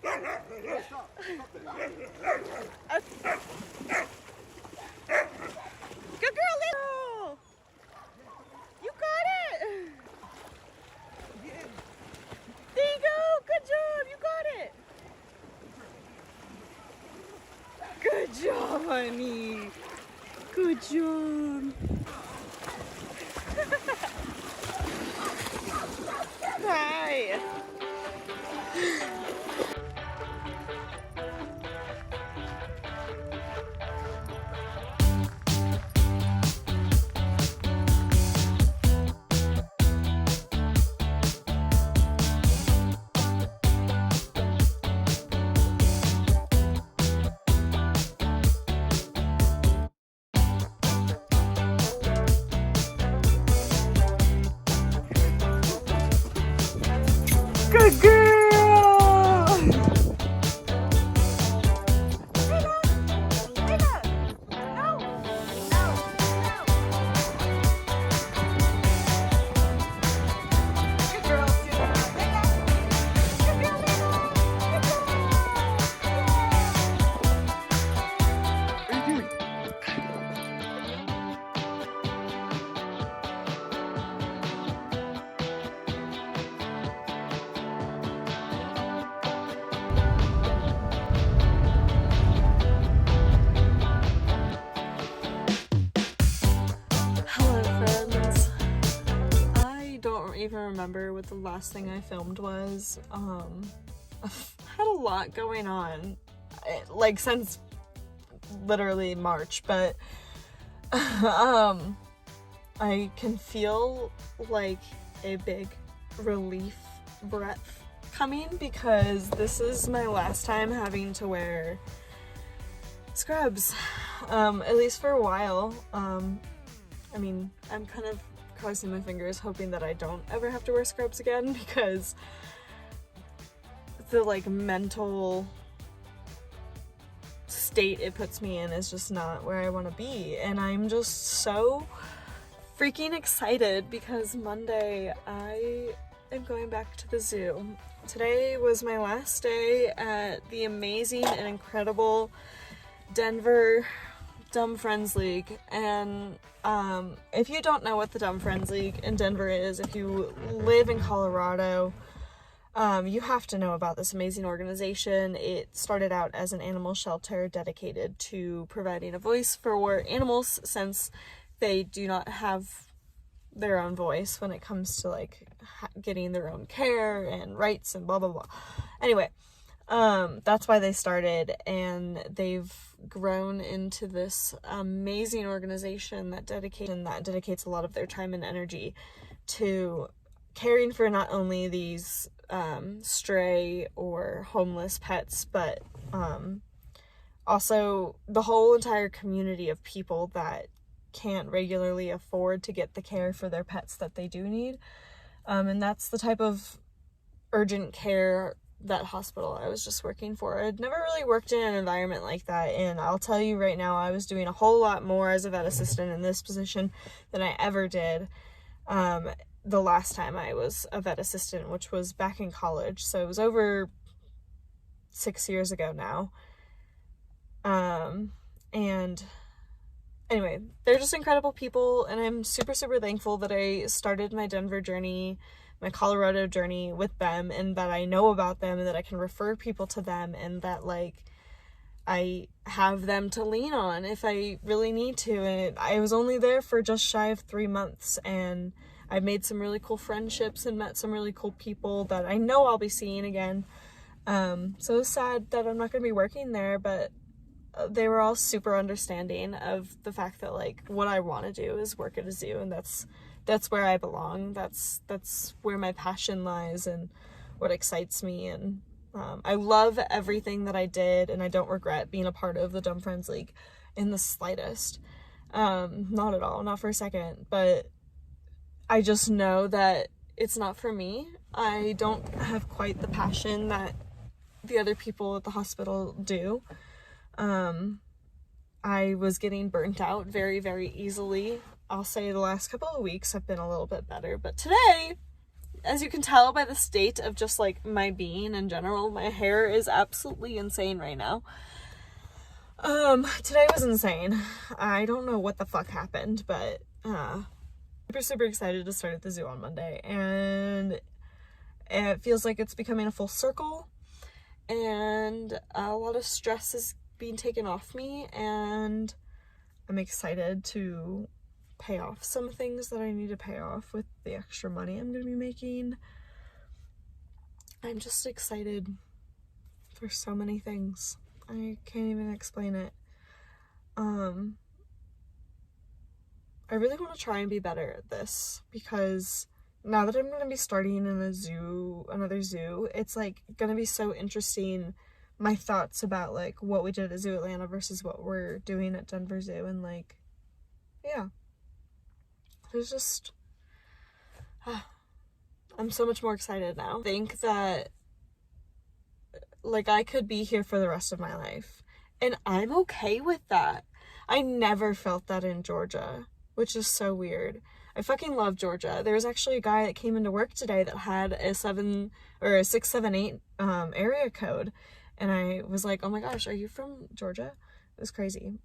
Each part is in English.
Good girl, Leo! You got it! There you go! Good job! You got it! Good job, honey! Good job! Hi! Good girl! Even remember what the last thing I filmed was. I've had a lot going on, like since literally March, but I can feel like a big relief breath coming because this is my last time having to wear scrubs, at least for a while. I mean, I'm kind of crossing my fingers hoping that I don't ever have to wear scrubs again because the like mental state it puts me in is just not where I want to be, and I'm just so freaking excited because Monday I am going back to the zoo. Today was my last day at the amazing and incredible Denver Dumb Friends League, and if you don't know what the Dumb Friends League in Denver is, if you live in Colorado, you have to know about this amazing organization. It started out as an animal shelter dedicated to providing a voice for animals since they do not have their own voice when it comes to like getting their own care and rights and blah blah blah. Anyway, that's why they started, and they've grown into this amazing organization that dedicates a lot of their time and energy to caring for not only these stray or homeless pets, but also the whole entire community of people that can't regularly afford to get the care for their pets that they do need. And that's the type of urgent care that hospital I was just working for. I'd never really worked in an environment like that, and I'll tell you right now, I was doing a whole lot more as a vet assistant in this position than I ever did the last time I was a vet assistant, which was back in college, so it was over 6 years ago now. And anyway, they're just incredible people, and I'm super thankful that I started my Denver journey, my Colorado journey with them, and that I know about them, and that I can refer people to them, and that like I have them to lean on if I really need to. And I was only there for just shy of 3 months, and I've made some really cool friendships and met some really cool people that I know I'll be seeing again. So it's sad that I'm not going to be working there, but they were all super understanding of the fact that like what I want to do is work at a zoo, and that's where I belong. That's where my passion lies and what excites me. And I love everything that I did, and I don't regret being a part of the Dumb Friends League in the slightest. Not at all, not for a second. But I just know that it's not for me. I don't have quite the passion that the other people at the hospital do. I was getting burnt out very easily. I'll say the last couple of weeks have been a little bit better, but today as you can tell by the state of just like my being in general, my hair is absolutely insane right now. Today was insane. I don't know what the fuck happened, but super excited to start at the zoo on Monday, and it feels like it's becoming a full circle, and a lot of stress is being taken off me, and I'm excited to pay off some things that I need to pay off with the extra money I'm going to be making. I'm just excited for so many things. I can't even explain it. I really want to try and be better at this, because now that I'm going to be starting in another zoo, it's like going to be so interesting, my thoughts about like what we did at Zoo Atlanta versus what we're doing at Denver Zoo, and like, yeah, there's just, I'm so much more excited now. I think that like I could be here for the rest of my life, and I'm okay with that. I never felt that in Georgia, which is so weird. I fucking love Georgia. There was actually a guy that came into work today that had a 678 area code, and I was like, oh my gosh, are you from Georgia? It was crazy.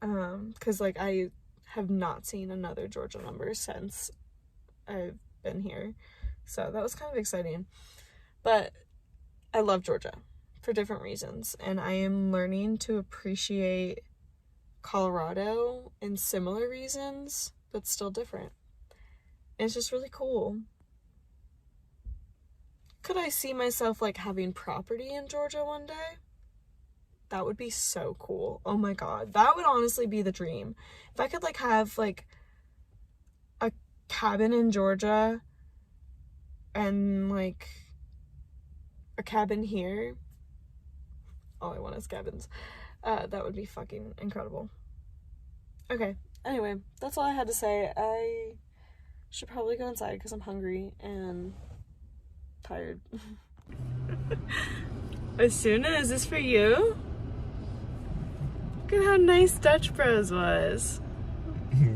Because like I have not seen another Georgia number since I've been here, so that was kind of exciting. But I love Georgia for different reasons, and I am learning to appreciate Colorado in similar reasons, but still different. And it's just really cool. Could I see myself like having property in Georgia one day? That would be so cool. Oh my god, that would honestly be the dream. If I could like have like a cabin in Georgia and like a cabin here. All I want is cabins. That would be fucking incredible. Okay, anyway, that's all I had to say. I should probably go inside because I'm hungry and tired. Asuna, is this for you? Look at how nice Dutch Bros was.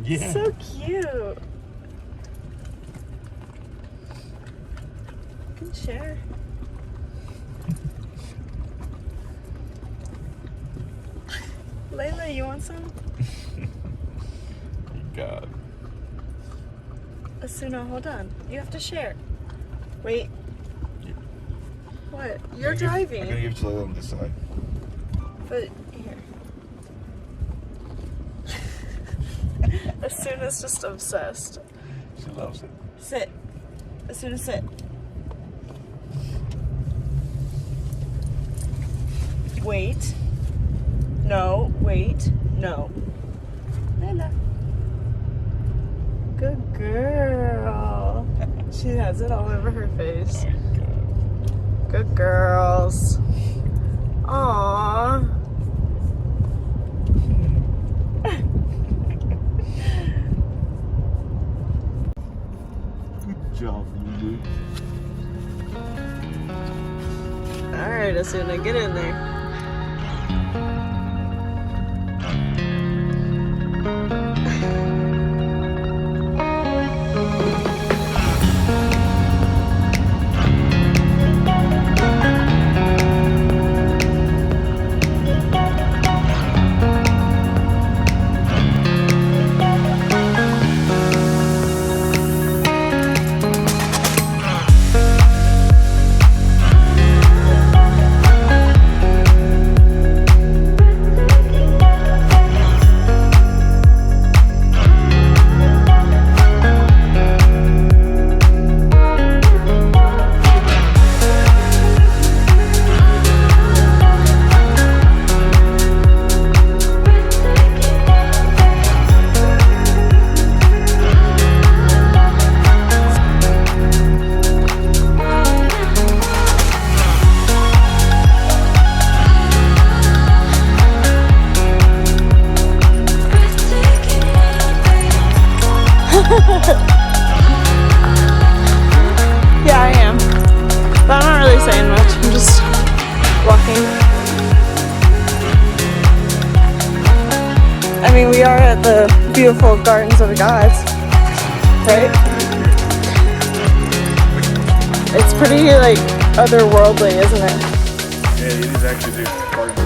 Yeah. So cute. You can share. Layla, you want some? God. Asuna, hold on. You have to share. Wait. Yeah. What? You're driving. I'm gonna give it to Layla on this side. But here. Asuna's just obsessed. She loves it. Sit. Asuna, sit. Wait. No, wait, no. Layla. Good girl. She has it all over her face. Oh my God. Good girls. Aww. Good job, Lulu. Alright, Asuna, get in there. Yeah, I am. But I'm not really saying much. I'm just walking. I mean, we are at the beautiful Gardens of the Gods, right? It's pretty, like, otherworldly, isn't it? Yeah, these actually do gardens.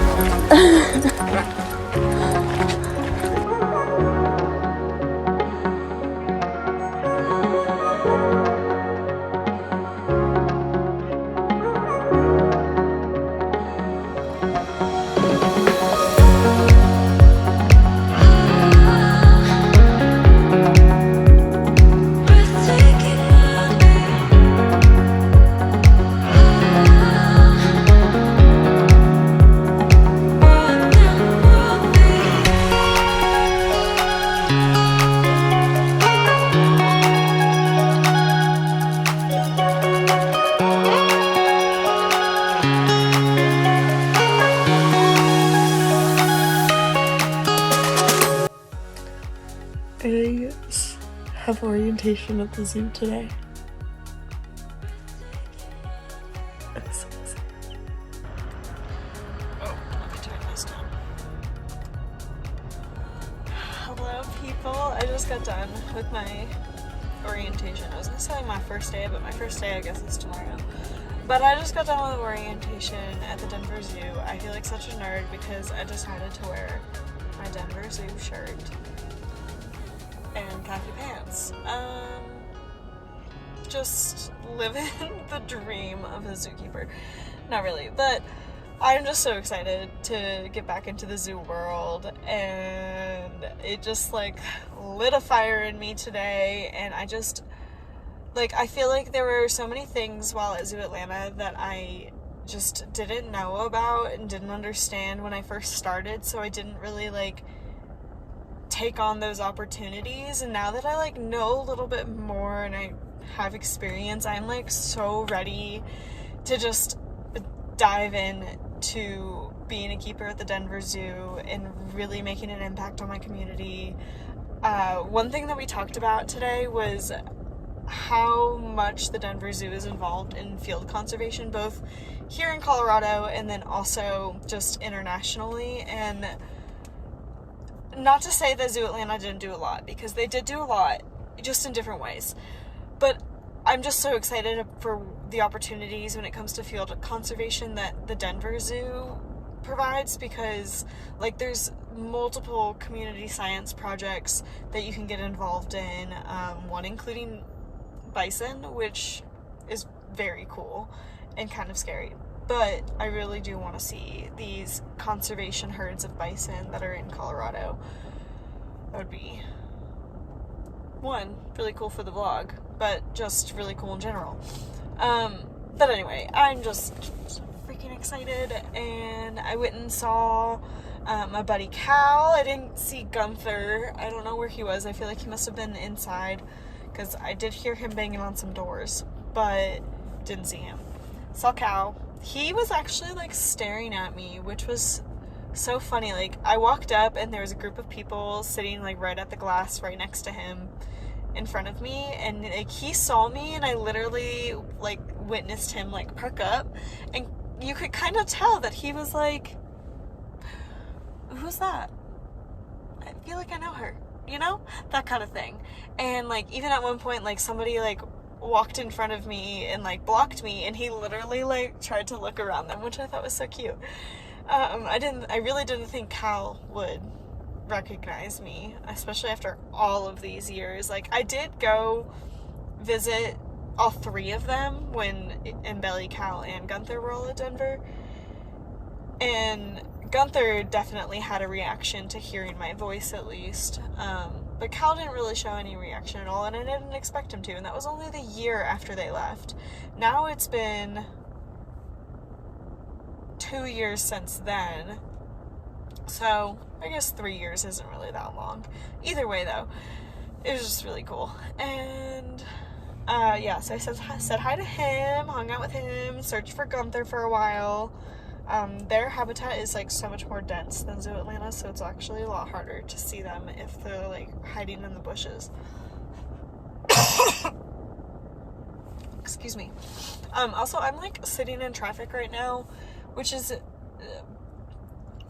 I have orientation at the zoo today. I'm so excited. Oh, let me turn this down. Hello, people. I just got done with my orientation. I was gonna say my first day, but my first day I guess is tomorrow. But I just got done with orientation at the Denver Zoo. I feel like such a nerd because I decided to wear my Denver Zoo shirt and khaki pants. Just living the dream of a zookeeper. Not really, but I'm just so excited to get back into the zoo world, and it just like lit a fire in me today, and I just like, I feel like there were so many things while at Zoo Atlanta that I just didn't know about and didn't understand when I first started, so I didn't really like take on those opportunities. And now that I like know a little bit more and I have experience, I'm like so ready to just dive in to being a keeper at the Denver Zoo and really making an impact on my community. One thing that we talked about today was how much the Denver Zoo is involved in field conservation, both here in Colorado and then also just internationally. And not to say that Zoo Atlanta didn't do a lot, because they did do a lot, just in different ways. But I'm just so excited for the opportunities when it comes to field conservation that the Denver Zoo provides, because like there's multiple community science projects that you can get involved in, one including bison, which is very cool and kind of scary. But I really do want to see these conservation herds of bison that are in Colorado. That would be, one, really cool for the vlog, but just really cool in general. But anyway, I'm just freaking excited, and I went and saw my buddy Cal. I didn't see Gunther. I don't know where he was. I feel like he must have been inside, because I did hear him banging on some doors, but didn't see him. Saw Cal. He was actually like staring at me, which was so funny. Like, I walked up and there was a group of people sitting like right at the glass right next to him in front of me, and like he saw me, and I literally like witnessed him like perk up, and you could kind of tell that he was like, who's that? I feel like I know her, you know, that kind of thing. And like even at one point, like somebody like walked in front of me and like blocked me, and he literally like tried to look around them, which I thought was so cute. I really didn't think Cal would recognize me, especially after all of these years. Like, I did go visit all three of them when Belly, Cal, and Gunther were all at Denver, and Gunther definitely had a reaction to hearing my voice, at least. But Cal didn't really show any reaction at all, and I didn't expect him to, and that was only the year after they left. Now it's been 2 years since then, so I guess 3 years isn't really that long. Either way, though, it was just really cool. And yeah, so I said hi to him, hung out with him, searched for Gunther for a while. Their habitat is like so much more dense than Zoo Atlanta, so it's actually a lot harder to see them if they're like hiding in the bushes. Excuse me. Also, I'm like sitting in traffic right now, which is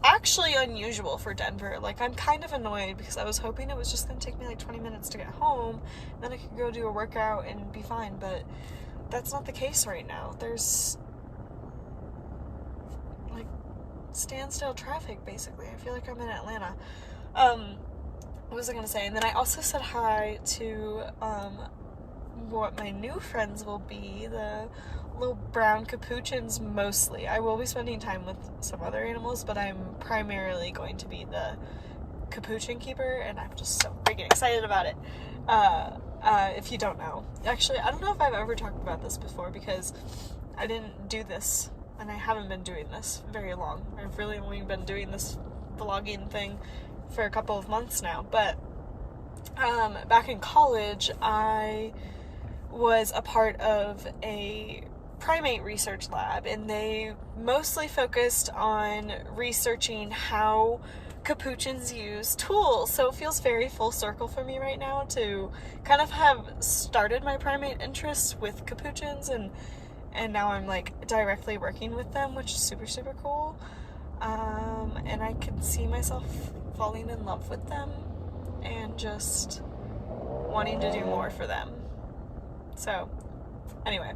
actually unusual for Denver. Like, I'm kind of annoyed because I was hoping it was just gonna take me like 20 minutes to get home, and then I could go do a workout and be fine. But that's not the case right now. There's like standstill traffic, basically. I feel like I'm in Atlanta. What was I gonna say? And then I also said hi to what my new friends will be, the little brown capuchins mostly. I will be spending time with some other animals, but I'm primarily going to be the capuchin keeper, and I'm just so freaking excited about it. If you don't know. Actually, I don't know if I've ever talked about this before, because I didn't do this, and I haven't been doing this very long. I've really only been doing this vlogging thing for a couple of months now, but back in college, I was a part of a primate research lab, and they mostly focused on researching how capuchins use tools. So it feels very full circle for me right now to kind of have started my primate interest with capuchins, and now I'm like directly working with them, which is super, super cool. And I can see myself falling in love with them and just wanting to do more for them. So anyway,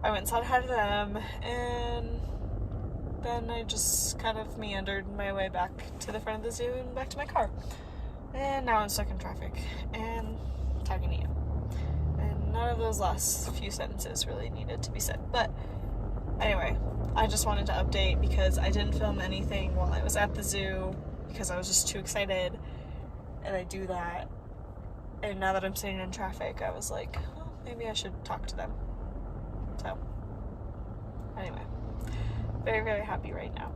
I went and said hi to them, and then I just kind of meandered my way back to the front of the zoo and back to my car. And now I'm stuck in traffic and talking to you. And none of those last few sentences really needed to be said. But anyway, I just wanted to update because I didn't film anything while I was at the zoo because I was just too excited. And I do that. And now that I'm sitting in traffic, I was like, oh, maybe I should talk to them. So, anyway, very, very happy right now.